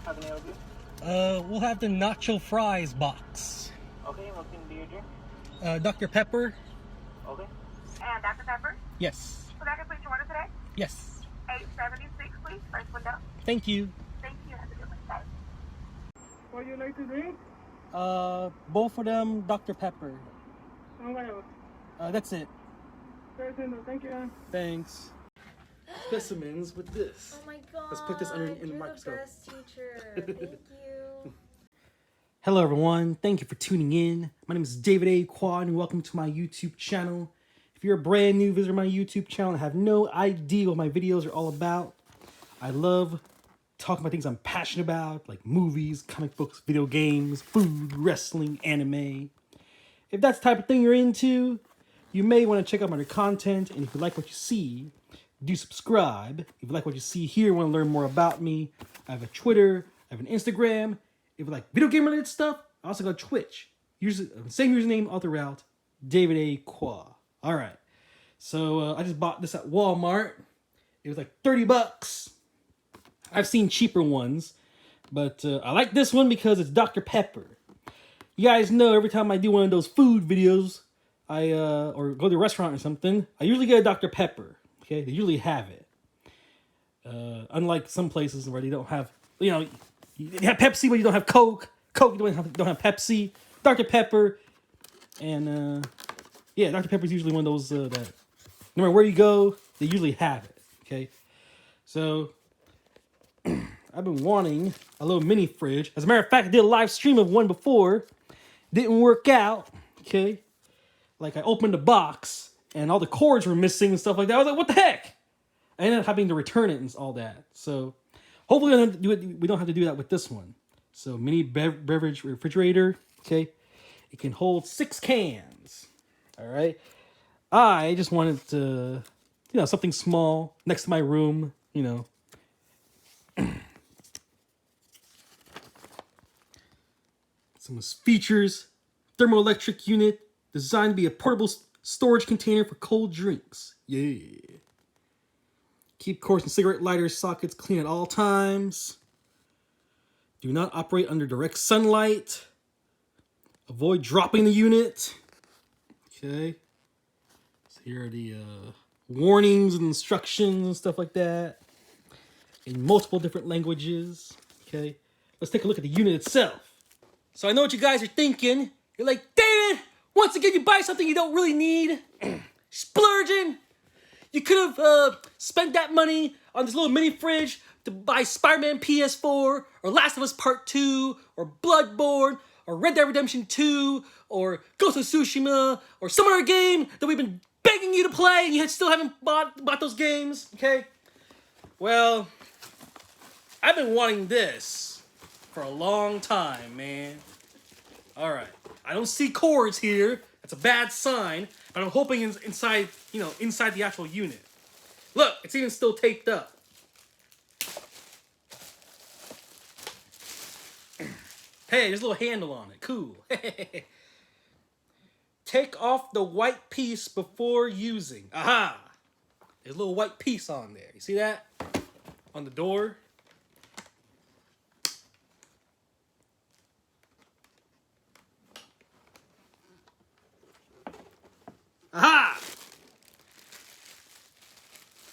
How can I help you? We'll have the nacho fries box. Okay, what can be your drink? Dr. Pepper? Okay. And Dr. Pepper? Yes. So that complete your order today? Yes. 876, please. First window. Thank you. Thank you. Have a good one. Bye. What do you like to drink? Both of them Dr. Pepper. And what else? That's it. First window, thank you. Thanks. Specimens with this. Oh my god. Let's put this under in the You're microscope. the best teacher. Thank you. Hello everyone, thank you for tuning in. My name is davidakhoa and welcome to my YouTube channel. If you're a brand new visitor to my YouTube channel and have no idea what my videos are all about, I love talking about things I'm passionate about, like movies, comic books, video games, food, wrestling, anime. If that's the type of thing you're into, you may want to check out my other content, and if you like what you see, do subscribe. If you like what you see here, want to learn more about me, I have a Twitter, I have an Instagram. If you like video game related stuff, I also got Twitch. Same username all throughout, davidakhoa. All right. So I just bought this at Walmart. It was like 30 bucks. I've seen cheaper ones, but I like this one because it's Dr. Pepper. You guys know every time I do one of those food videos, or go to a restaurant or something, I usually get a Dr. Pepper. Okay, they usually have it. Unlike some places where they don't have, you have Pepsi, but you don't have Coke. Coke, you don't have Pepsi. Dr. Pepper, and yeah, Dr. Pepper is usually one of those that no matter where you go, they usually have it. Okay, so I've been wanting a little mini fridge. As a matter of fact, I did a live stream of one before. Didn't work out. Okay, like I opened the box and all the cords were missing and stuff like that. I was like, what the heck? I ended up having to return it and all that. So hopefully we don't have to do that with this one. So mini beverage refrigerator. Okay, it can hold 6 cans. All right. I just wanted to, something small next to my room. Some features: thermoelectric unit designed to be a portable storage container for cold drinks. Yeah. Keep cords and cigarette lighter sockets clean at all times. Do not operate under direct sunlight. Avoid dropping the unit. Okay. So here are the warnings and instructions and stuff like that in multiple different languages. Okay. Let's take a look at the unit itself. So I know what you guys are thinking. You're like, David, once again you buy something you don't really need. Splurging. You could have spent that money on this little mini fridge to buy Spider-Man PS4, or Last of Us Part 2, or Bloodborne, or Red Dead Redemption 2, or Ghost of Tsushima, or some other game that we've been begging you to play and you still haven't bought those games, okay? Well, I've been wanting this for a long time, man. All right, I don't see cords here. That's a bad sign, but I'm hoping inside the actual unit. Look, it's even still taped up. Hey, there's a little handle on it. Cool. Take off the white piece before using. Aha! There's a little white piece on there. You see that? On the door. Aha!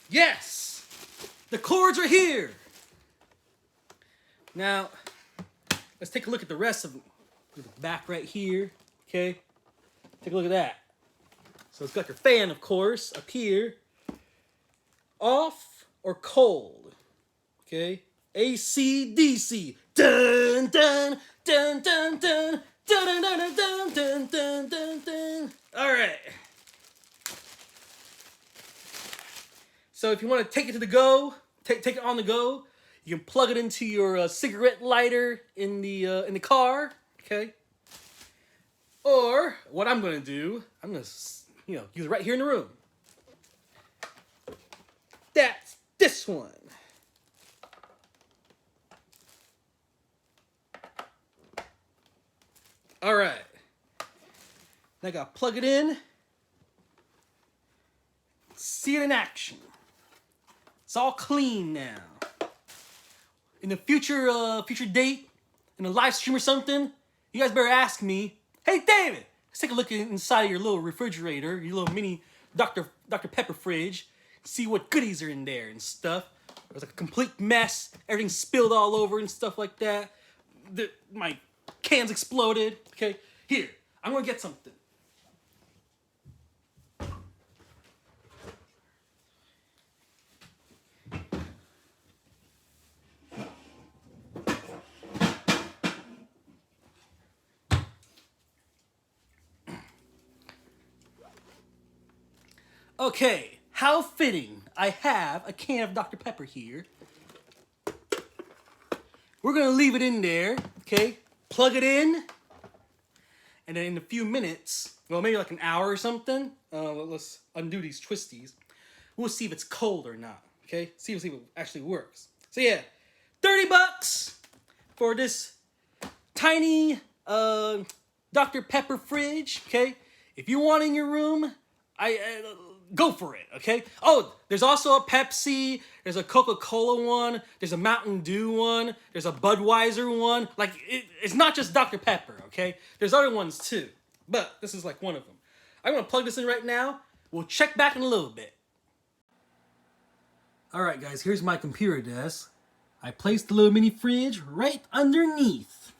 Yes! The cords are here! Now, let's take a look at the rest of the back right here. Okay? Take a look at that. So it's got your fan, of course, up here. Off or cold. Okay? AC, DC. Dun, dun, dun, dun, dun. Dun, dun, dun, dun, dun, dun, dun, dun. All right. So if you want to take it to the go, take it on the go, you can plug it into your cigarette lighter in the car, okay? Or what I'm gonna do, I'm gonna use it right here in the room. That's this one. All right. Now I gotta plug it in. See it in action. It's all clean now. in a future date, in a live stream or something, you guys better ask me, hey David, let's take a look inside your little refrigerator, your little mini Dr. Pepper fridge, see what goodies are in there and stuff. It was like a complete mess, everything spilled all over and stuff like that. My cans exploded. Okay, here, I'm gonna get something. Okay, how fitting. I have a can of Dr. Pepper here. We're gonna leave it in there, okay? Plug it in, and then in a few minutes, well, maybe like an hour or something, let's undo these twisties. We'll see if it's cold or not, okay? See if it actually works. So yeah, $30 for this tiny Dr. Pepper fridge, okay? If you want it in your room, go for it, okay? Oh, there's also a Pepsi, there's a Coca-Cola one, there's a Mountain Dew one, there's a Budweiser one. Like, it's not just Dr. Pepper, okay? There's other ones too, but this is like one of them. I'm gonna plug this in right now. We'll check back in a little bit. All right, guys, here's my computer desk. I placed the little mini fridge right underneath.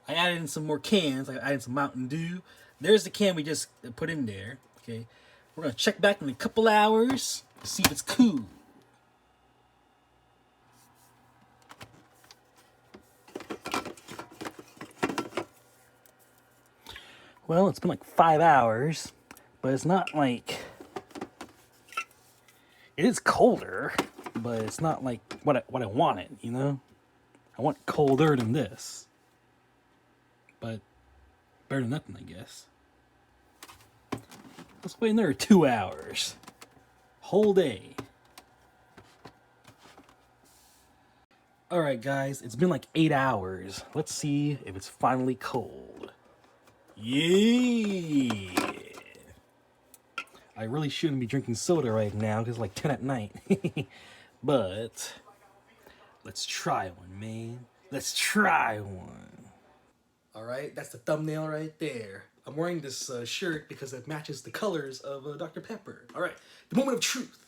I added in some more cans. I added some Mountain Dew. There's the can we just put in there, okay? We're gonna check back in a couple hours to see if it's cool. Well, it's been like 5 hours, but it's not like... It is colder, but it's not like what I wanted, you know? I want colder than this. But better than nothing, I guess. Let's wait another 2 hours. Whole day. Alright guys, it's been like 8 hours. Let's see if it's finally cold. Yeah! I really shouldn't be drinking soda right now because it's like 10 at night. But let's try one, man. Let's try one. Alright, that's the thumbnail right there. I'm wearing this shirt because it matches the colors of Dr. Pepper. All right, the moment of truth.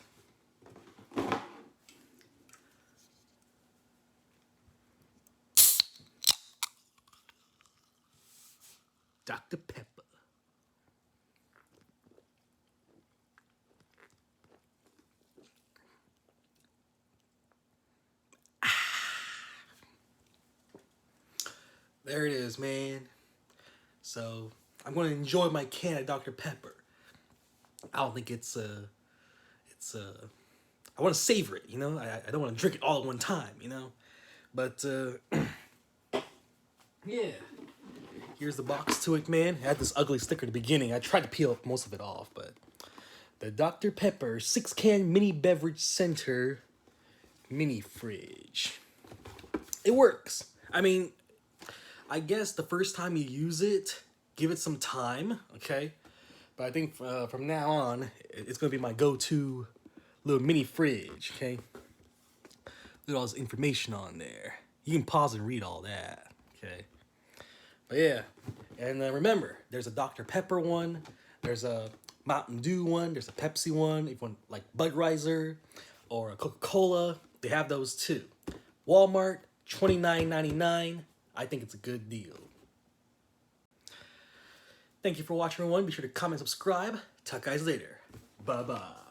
Dr. Pepper. There it is, man. So I'm going to enjoy my can of Dr. Pepper. I don't think I want to savor it, you know? I don't want to drink it all at one time, you know? But, yeah. Here's the box to it, man. It had this ugly sticker at the beginning. I tried to peel most of it off, but... The Dr. Pepper 6-can mini beverage center mini fridge. It works. I mean, I guess the first time you use it, give it some time, okay? But I think from now on, it's going to be my go-to little mini fridge, okay? Look at all this information on there. You can pause and read all that, okay? But yeah, and remember, there's a Dr. Pepper one, there's a Mountain Dew one, there's a Pepsi one, if you want like Budweiser or a Coca-Cola, they have those too. Walmart, $29.99. I think it's a good deal. Thank you for watching, everyone. Be sure to comment, subscribe. Talk guys later. Bye-bye.